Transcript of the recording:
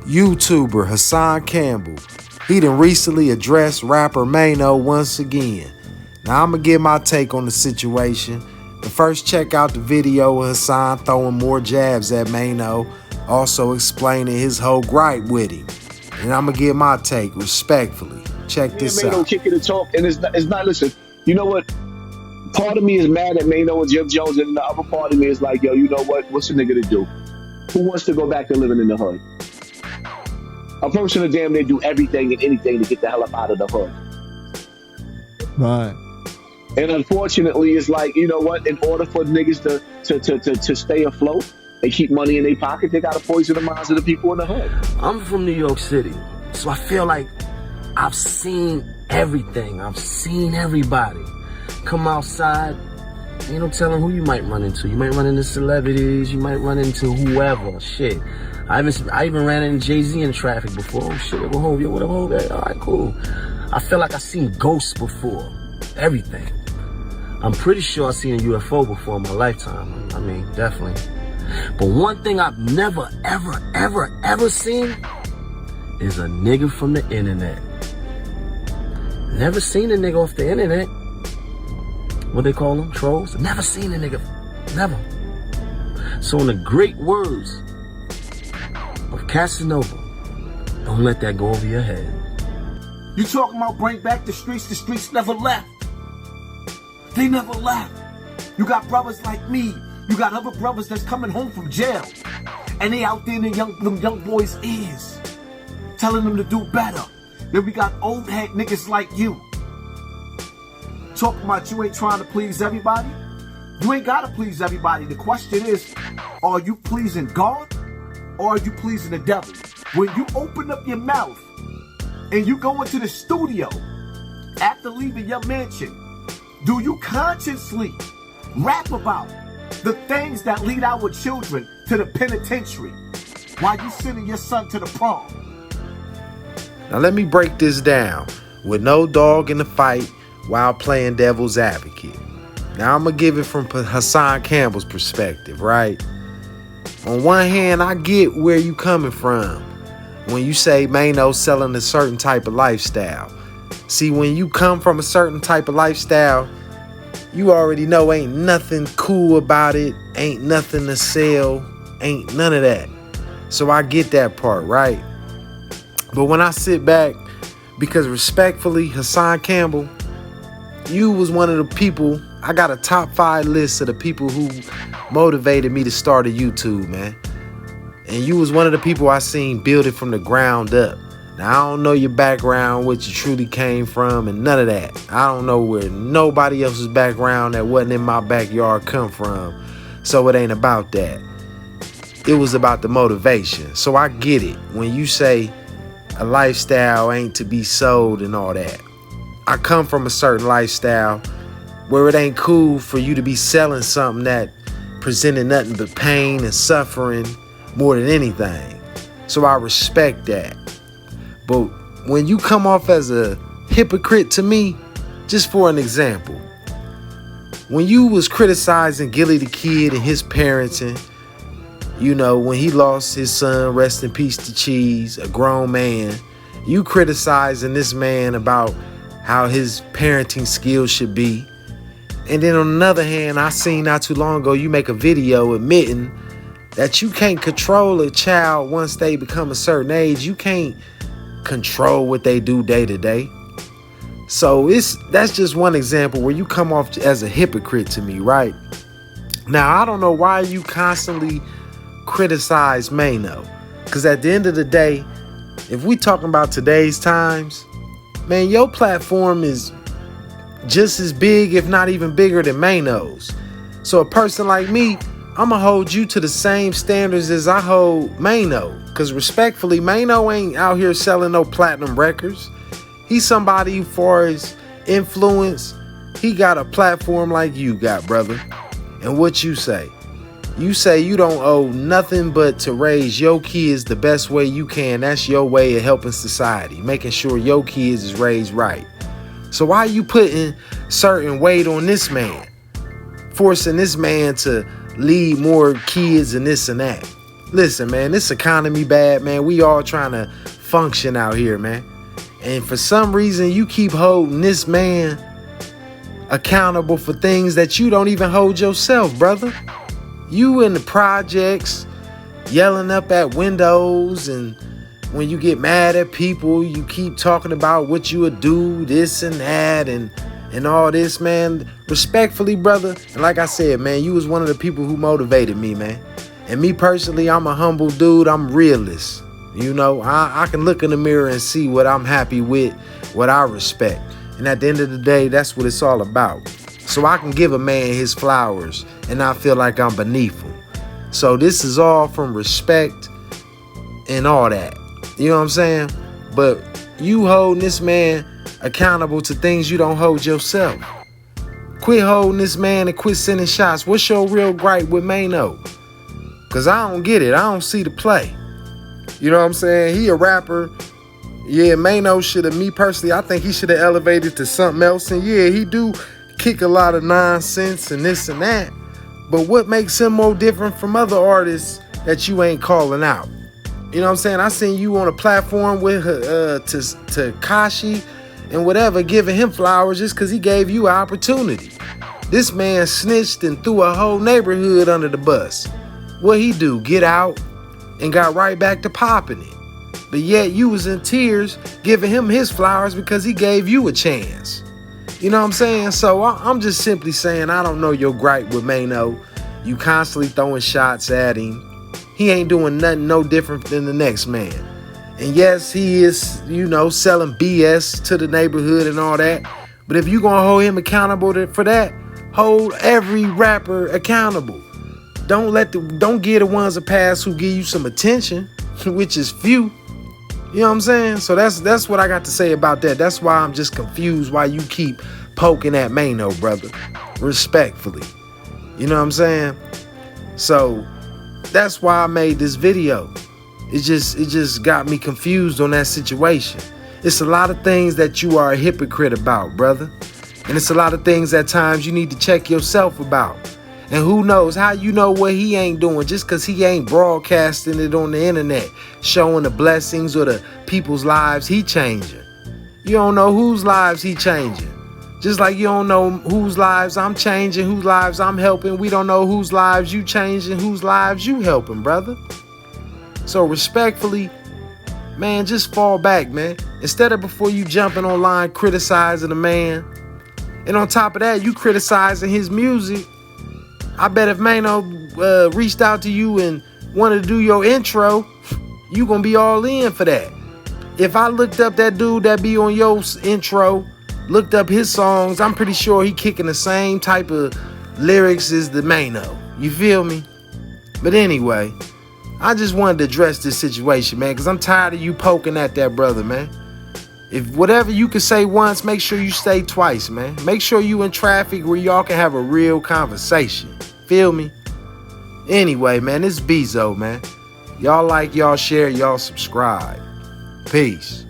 YouTuber Hassan Campbell, he done recently addressed rapper Maino once again. Now I'm gonna give my take on the situation, but first check out the video of Hassan throwing more jabs at Maino, also explaining his whole gripe with him. And I'm gonna give my take respectfully. Check this out. Maino kicking the talk, and it's not. Listen, you know what? Part of me is mad at Maino and Jim Jones, and the other part of me is like, yo, you know what? What's a nigga to do? Who wants to go back to living in the hood? A person to damn near do everything and anything to get the hell up out of the hood. Right. And unfortunately, it's like, you know what? In order for niggas to stay afloat and keep money in their pocket, they gotta poison the minds of the people in the hood. I'm from New York City, so I feel like I've seen everything. I've seen everybody. Come outside, ain't no telling who you might run into. You might run into celebrities, you might run into whoever. Shit. I even ran into Jay-Z in traffic before. Oh shit, go home, yo, what up, home? All right, cool. I feel like I've seen ghosts before. Everything. I'm pretty sure I've seen a UFO before in my lifetime. I mean, definitely. But one thing I've never, ever seen is a nigga from the internet. Never seen a nigga off the internet. What they call them? Trolls? Never seen a nigga. Never. So in the great words of Casanova, don't let that go over your head. You talking about bring back the streets never left. They never left. You got brothers like me. You got other brothers that's coming home from jail. And they out there in them young boys' ears, telling them to do better. Then we got old head niggas like you. Talking about you ain't trying to please everybody. You ain't gotta please everybody. The question is, are you pleasing God or are you pleasing the devil? When you open up your mouth and you go into the studio after leaving your mansion, do you consciously rap about the things that lead our children to the penitentiary while you sending your son to the prom? Now let me break this down with no dog in the fight while playing devil's advocate. Now I'm gonna give it from Hassan Campbell's perspective, right? On one hand, I get where you coming from when you say Maino selling a certain type of lifestyle. See, when you come from a certain type of lifestyle, you already know ain't nothing cool about it, ain't nothing to sell, ain't none of that. So I get that part, right? But when I sit back, because respectfully, Hassan Campbell, you was one of the people, I got a top 5 list of the people who motivated me to start a YouTube, man. And you was one of the people I seen build it from the ground up. Now, I don't know your background, what you truly came from, and none of that. I don't know where nobody else's background that wasn't in my backyard come from. So it ain't about that. It was about the motivation. So I get it when you say a lifestyle ain't to be sold and all that. I come from a certain lifestyle where it ain't cool for you to be selling something that presented nothing but pain and suffering more than anything. So I respect that. But when you come off as a hypocrite to me, just for an example, when you was criticizing Gilly the Kid and his parenting, you know, when he lost his son, rest in peace to Cheese, a grown man, you criticizing this man about how his parenting skills should be. And then on the other hand, I seen not too long ago, you make a video admitting that you can't control a child once they become a certain age. You can't control what they do day to day. So that's just one example where you come off as a hypocrite to me, right? Now, I don't know why you constantly criticize Maino, because at the end of the day, if we talking about today's times, man, your platform is just as big, if not even bigger than Maino's. So a person like me, I'm gonna hold you to the same standards as I hold Maino, because respectfully, Maino ain't out here selling no platinum records. He's somebody, for his influence, he got a platform like you got, brother. And what you say? You say you don't owe nothing but to raise your kids the best way you can. That's your way of helping society, making sure your kids is raised right. So why are you putting certain weight on this man? Forcing this man to lead more kids and this and that. Listen, man, this economy bad, man. We all trying to function out here, man. And for some reason, you keep holding this man accountable for things that you don't even hold yourself, brother. You in the projects yelling up at windows, and when you get mad at people, you keep talking about what you would do, this and that, and all this, man. Respectfully, brother, and like I said, man, you was one of the people who motivated me, man. And me personally, I'm a humble dude. I'm realist. You know, I can look in the mirror and see what I'm happy with, what I respect. And at the end of the day, that's what it's all about. So I can give a man his flowers and not feel like I'm beneath him. So this is all from respect and all that. You know what I'm saying? But you holding this man accountable to things you don't hold yourself. Quit holding this man and quit sending shots. What's your real gripe with Maino? Because I don't get it. I don't see the play. You know what I'm saying? He a rapper. Yeah, Maino should have, me personally, I think he should have elevated to something else. And yeah, he do kick a lot of nonsense and this and that. But what makes him more different from other artists that you ain't calling out? You know what I'm saying? I seen you on a platform with Tekashi and whatever, giving him flowers just because he gave you an opportunity. This man snitched and threw a whole neighborhood under the bus. What he do? Get out and got right back to popping it. But yet you was in tears giving him his flowers because he gave you a chance. You know what I'm saying? So I'm just simply saying, I don't know your gripe with Maino. You constantly throwing shots at him. He ain't doing nothing no different than the next man. And yes, he is, you know, selling BS to the neighborhood and all that. But if you gonna hold him accountable for that, hold every rapper accountable. Don't give the ones a pass who give you some attention, which is few. You know what I'm saying? So that's what I got to say about that. That's why I'm just confused why you keep poking at Maino, brother. Respectfully. You know what I'm saying? So that's why I made this video. It just got me confused on that situation. It's a lot of things that you are a hypocrite about, brother. And it's a lot of things at times you need to check yourself about. And who knows how you know what he ain't doing just because he ain't broadcasting it on the internet, showing the blessings or the people's lives he changing. You don't know whose lives he changing. Just like you don't know whose lives I'm changing, whose lives I'm helping. We don't know whose lives you changing, whose lives you helping, brother. So respectfully, man, just fall back, man. Instead of before you jumping online criticizing the man, and on top of that, you criticizing his music. I bet if Maino reached out to you and wanted to do your intro, you gonna be all in for that. If I looked up that dude that be on your intro, looked up his songs, I'm pretty sure he kicking the same type of lyrics as the Maino. You feel me? But anyway, I just wanted to address this situation, man, because I'm tired of you poking at that brother, man. If whatever you can say once, make sure you say twice, man. Make sure you in traffic where y'all can have a real conversation. Feel me? Anyway, man, this is Bezo, man. Y'all like, y'all share, y'all subscribe. Peace.